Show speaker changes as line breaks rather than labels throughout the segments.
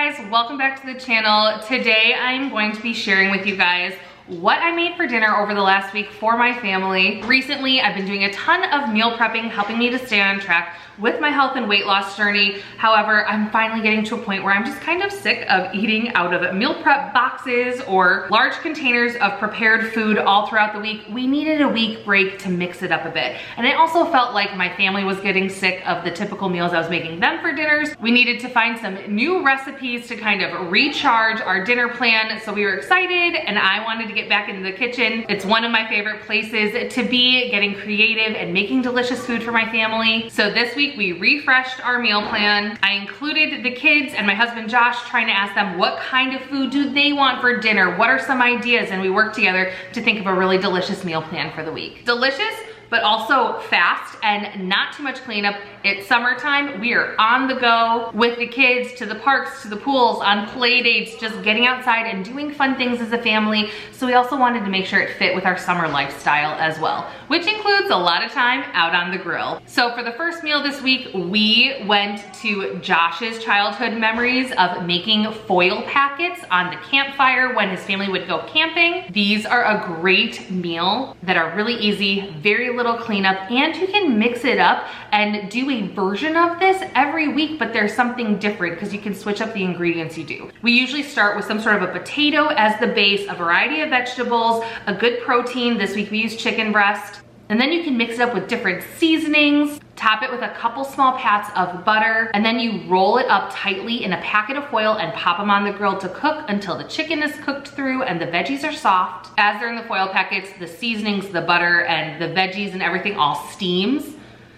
guys, welcome back to the channel. Today I'm going to be sharing with you guys what I made for dinner over the last week for my family. Recently, I've been doing a ton of meal prepping, helping me to stay on track with my health and weight loss journey. However, I'm finally getting to a point where I'm just kind of sick of eating out of meal prep boxes or large containers of prepared food all throughout the week. We needed a week break to mix it up a bit. And I also felt like my family was getting sick of the typical meals I was making them for dinners. We needed to find some new recipes to kind of recharge our dinner plan. So we were excited and I wanted to get back into the kitchen. It's one of my favorite places to be, getting creative and making delicious food for my family. So this week we refreshed our meal plan. I included the kids and my husband Josh, trying to ask them what kind of food do they want for dinner? What are some ideas? And we worked together to think of a really delicious meal plan for the week. Delicious, but also fast and not too much cleanup. It's summertime. We are on the go with the kids, to the parks, to the pools, on play dates, just getting outside and doing fun things as a family. So we also wanted to make sure it fit with our summer lifestyle as well, which includes a lot of time out on the grill. So for the first meal this week, we went to Josh's childhood memories of making foil packets on the campfire when his family would go camping. These are a great meal that are really easy, very little cleanup, and you can mix it up and do a version of this every week, but there's something different because you can switch up the ingredients you do. We usually start with some sort of a potato as the base, a variety of vegetables, a good protein. This week we used chicken breast. And then you can mix it up with different seasonings, top it with a couple small pats of butter, and then you roll it up tightly in a packet of foil and pop them on the grill to cook until the chicken is cooked through and the veggies are soft. As they're in the foil packets, the seasonings, the butter, and the veggies and everything all steams,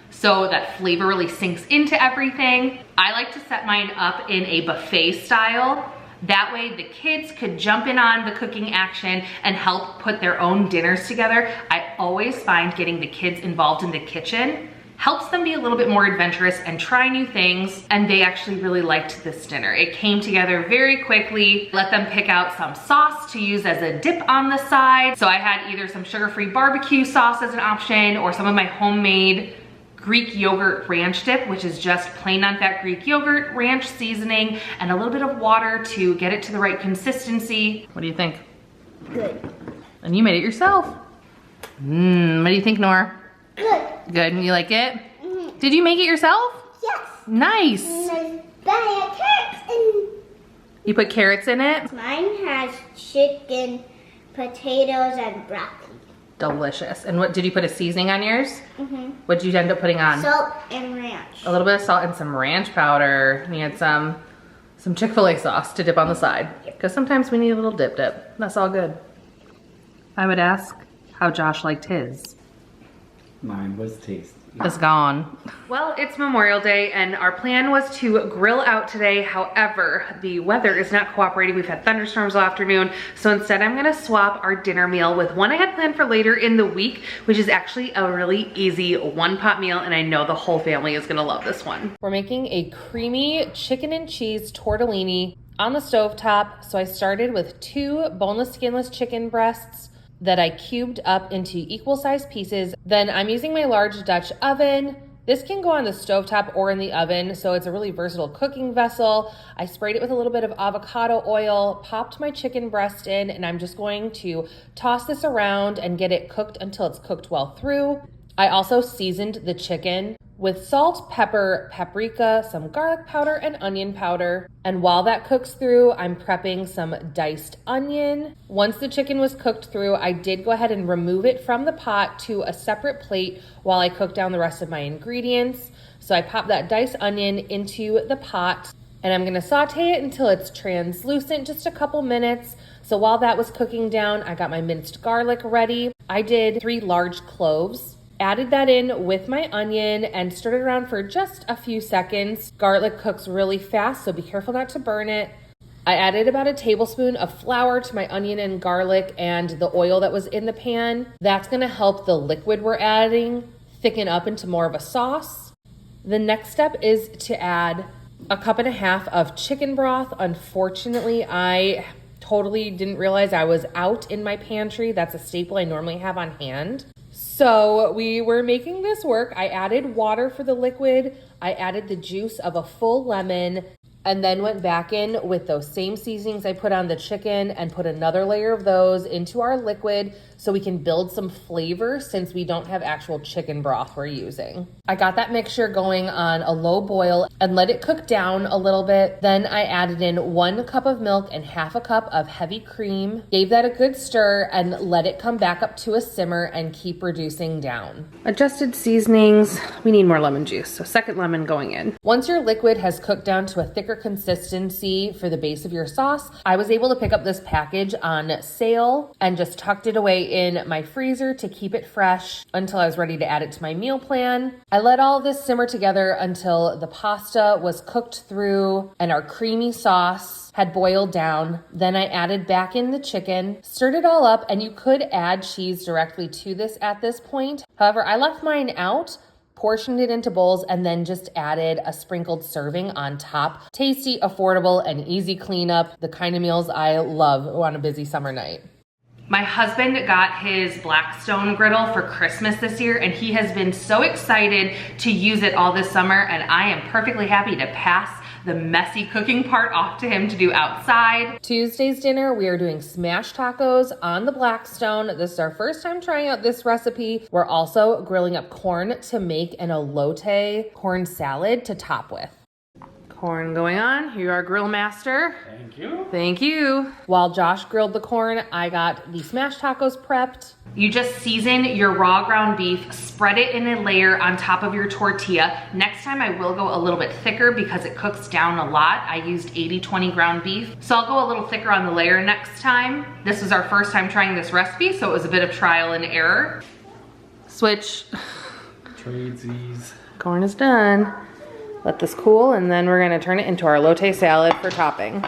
so that flavor really sinks into everything. I like to set mine up in a buffet style. That way the kids could jump in on the cooking action and help put their own dinners together. I always find getting the kids involved in the kitchen helps them be a little bit more adventurous and try new things, and they actually really liked this dinner. It came together very quickly. Let them pick out some sauce to use as a dip on the side. So I had either some sugar-free barbecue sauce as an option or some of my homemade Greek yogurt ranch dip, which is just plain non-fat Greek yogurt, ranch seasoning, and a little bit of water to get it to the right consistency. What do you think?
Good.
And you made it yourself. What do you think, Nora?
Good.
Good, and you like it? Mm-hmm. Did you make it yourself?
Yes.
Nice.
And I carrots in.
You put carrots in it?
Mine has chicken, potatoes, and broccoli.
Delicious. And what, did you put a seasoning on yours?
Mm-hmm.
What did you end up putting on?
Salt and ranch.
A little bit of salt and some ranch powder. And you had some Chick-fil-A sauce to dip on the side. Because sometimes we need a little dip. That's all good. I would ask how Josh liked his.
Mine was tasty.
It's gone. Well, it's Memorial Day and our plan was to grill out today. However, the weather is not cooperating. We've had thunderstorms all afternoon. So instead I'm gonna swap our dinner meal with one I had planned for later in the week, which is actually a really easy one-pot meal, and I know the whole family is gonna love this one. We're making a creamy chicken and cheese tortellini on the stovetop. So I started with 2 boneless, skinless chicken breasts that I cubed up into equal sized pieces. Then I'm using my large Dutch oven. This can go on the stovetop or in the oven, so it's a really versatile cooking vessel. I sprayed it with a little bit of avocado oil, popped my chicken breast in, and I'm just going to toss this around and get it cooked until it's cooked well through. I also seasoned the chicken with salt, pepper, paprika, some garlic powder, and onion powder. And while that cooks through, I'm prepping some diced onion. Once the chicken was cooked through, I did go ahead and remove it from the pot to a separate plate while I cook down the rest of my ingredients. So I popped that diced onion into the pot, and I'm gonna saute it until it's translucent, just a couple minutes. So while that was cooking down, I got my minced garlic ready. I did 3 large cloves. Added that in with my onion and stirred it around for just a few seconds. Garlic cooks really fast, so be careful not to burn it. I added about a tablespoon of flour to my onion and garlic and the oil that was in the pan. That's gonna help the liquid we're adding thicken up into more of a sauce. The next step is to add a 1.5 cups of chicken broth. Unfortunately, I totally didn't realize I was out in my pantry. That's a staple I normally have on hand. So we were making this work. I added water for the liquid. I added the juice of a full lemon, and then went back in with those same seasonings I put on the chicken and put another layer of those into our liquid so we can build some flavor since we don't have actual chicken broth we're using. I got that mixture going on a low boil and let it cook down a little bit. Then I added in 1 cup of milk and half a cup of heavy cream, gave that a good stir and let it come back up to a simmer and keep reducing down. Adjusted seasonings, we need more lemon juice, so second lemon going in. Once your liquid has cooked down to a thicker consistency for the base of your sauce, I was able to pick up this package on sale and just tucked it away in my freezer to keep it fresh until I was ready to add it to my meal plan. I let all of this simmer together until the pasta was cooked through and our creamy sauce had boiled down. Then I added back in the chicken, stirred it all up, and you could add cheese directly to this at this point. However, I left mine out, portioned it into bowls, and then just added a sprinkled serving on top. Tasty, affordable, and easy cleanup. The kind of meals I love on a busy summer night. My husband got his Blackstone griddle for Christmas this year, and he has been so excited to use it all this summer, and I am perfectly happy to pass the messy cooking part off to him to do outside. Tuesday's dinner, we are doing smashed tacos on the Blackstone. This is our first time trying out this recipe. We're also grilling up corn to make an elote corn salad to top with. Corn going on. You're our grill master.
Thank you.
Thank you. While Josh grilled the corn, I got the smashed tacos prepped. You just season your raw ground beef, spread it in a layer on top of your tortilla. Next time I will go a little bit thicker because it cooks down a lot. I used 80-20 ground beef, so I'll go a little thicker on the layer next time. This was our first time trying this recipe, so it was a bit of trial and error. Switch.
Tradesies.
Corn is done. Let this cool, and then we're gonna turn it into our elote salad for topping.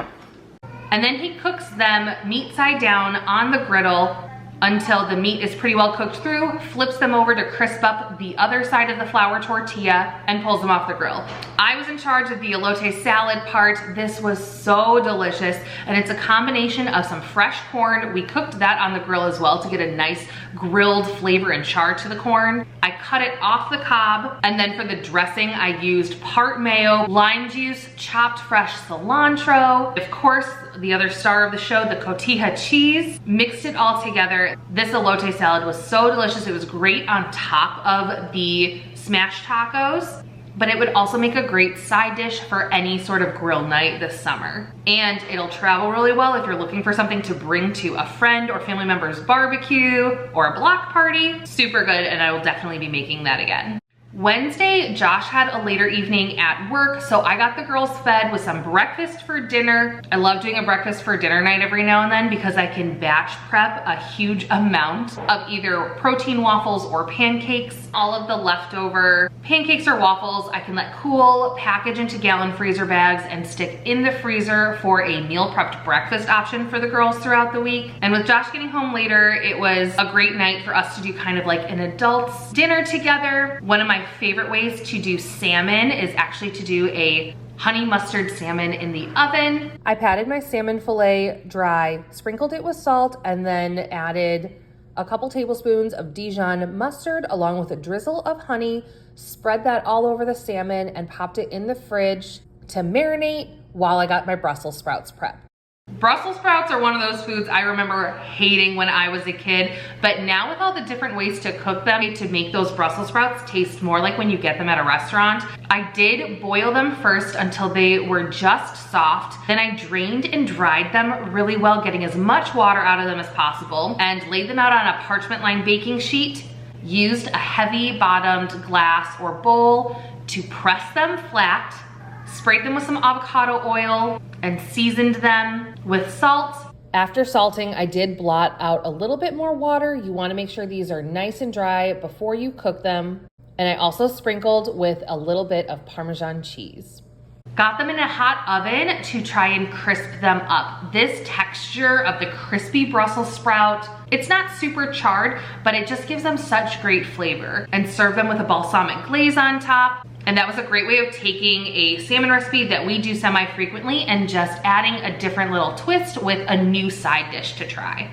And then he cooks them meat side down on the griddle until the meat is pretty well cooked through, flips them over to crisp up the other side of the flour tortilla, and pulls them off the grill. I was in charge of the elote salad part. This was so delicious, and it's a combination of some fresh corn. We cooked that on the grill as well to get a nice grilled flavor and char to the corn. I cut it off the cob, and then for the dressing, I used part mayo, lime juice, chopped fresh cilantro, of course, the other star of the show, the cotija cheese, mixed it all together. This elote salad was so delicious. It was great on top of the smashed tacos, but it would also make a great side dish for any sort of grill night this summer. And it'll travel really well if you're looking for something to bring to a friend or family member's barbecue or a block party. Super good, and I will definitely be making that again. Wednesday, Josh had a later evening at work, so I got the girls fed with some breakfast for dinner. I love doing a breakfast for dinner night every now and then because I can batch prep a huge amount of either protein waffles or pancakes. All of the leftover pancakes or waffles I can let cool, package into gallon freezer bags, and stick in the freezer for a meal prepped breakfast option for the girls throughout the week. And with Josh getting home later, it was a great night for us to do kind of like an adults dinner together. One of my favorite ways to do salmon is actually to do a honey mustard salmon in the oven. I patted my salmon fillet dry, sprinkled it with salt, and then added a couple tablespoons of Dijon mustard along with a drizzle of honey, spread that all over the salmon, and popped it in the fridge to marinate while I got my Brussels sprouts prepped. Brussels sprouts are one of those foods I remember hating when I was a kid, but now with all the different ways to cook them to make those Brussels sprouts taste more like when you get them at a restaurant. I did boil them first until they were just soft. Then I drained and dried them really well, getting as much water out of them as possible, and laid them out on a parchment-lined baking sheet. Used a heavy bottomed glass or bowl to press them flat, sprayed them with some avocado oil, and seasoned them with salt. After salting, I did blot out a little bit more water. You want to make sure these are nice and dry before you cook them. And I also sprinkled with a little bit of Parmesan cheese. Got them in a hot oven to try and crisp them up. This texture of the crispy Brussels sprout, it's not super charred, but it just gives them such great flavor. And serve them with a balsamic glaze on top. And that was a great way of taking a salmon recipe that we do semi-frequently and just adding a different little twist with a new side dish to try.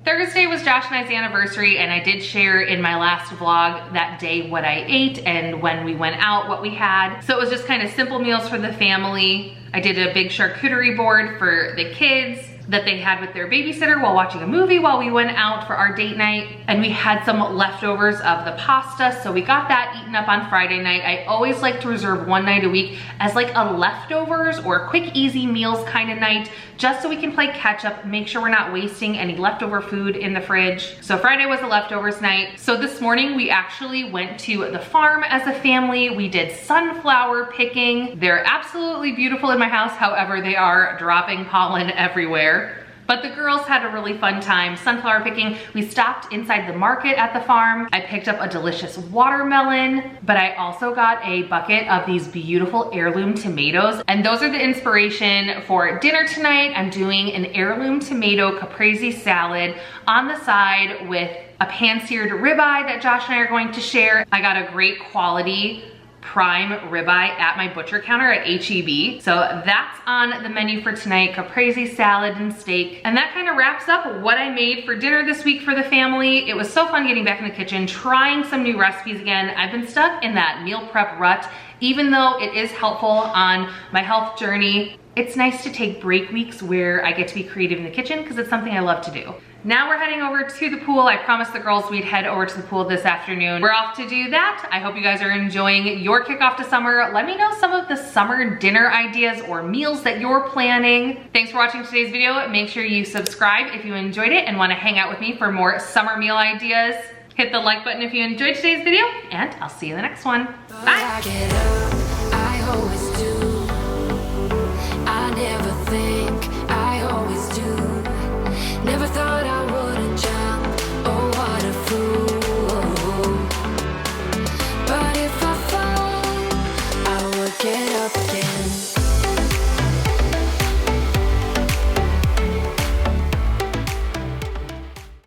Thursday was Josh and I's anniversary, and I did share in my last vlog that day what I ate and when we went out, what we had. So it was just kind of simple meals for the family. I did a big charcuterie board for the kids that they had with their babysitter while watching a movie while we went out for our date night. And we had some leftovers of the pasta, so we got that eaten up on Friday night. I always like to reserve one night a week as like a leftovers or quick, easy meals kind of night, just so we can play catch up, make sure we're not wasting any leftover food in the fridge. So Friday was a leftovers night. So this morning we actually went to the farm as a family. We did sunflower picking. They're absolutely beautiful in my house. However, they are dropping pollen everywhere. But the girls had a really fun time sunflower picking. We stopped inside the market at the farm. I picked up a delicious watermelon, but I also got a bucket of these beautiful heirloom tomatoes. And those are the inspiration for dinner tonight. I'm doing an heirloom tomato caprese salad on the side with a pan-seared ribeye that Josh and I are going to share. I got a great quality prime ribeye at my butcher counter at HEB. So that's on the menu for tonight, caprese salad and steak. And that kind of wraps up what I made for dinner this week for the family. It was so fun getting back in the kitchen, trying some new recipes again. I've been stuck in that meal prep rut, even though it is helpful on my health journey. It's nice to take break weeks where I get to be creative in the kitchen because it's something I love to do. Now we're heading over to the pool. I promised the girls we'd head over to the pool this afternoon. We're off to do that. I hope you guys are enjoying your kickoff to summer. Let me know some of the summer dinner ideas or meals that you're planning. Thanks for watching today's video. Make sure you subscribe if you enjoyed it and want to hang out with me for more summer meal ideas. Hit the like button if you enjoyed today's video, and I'll see you in the next one. Bye.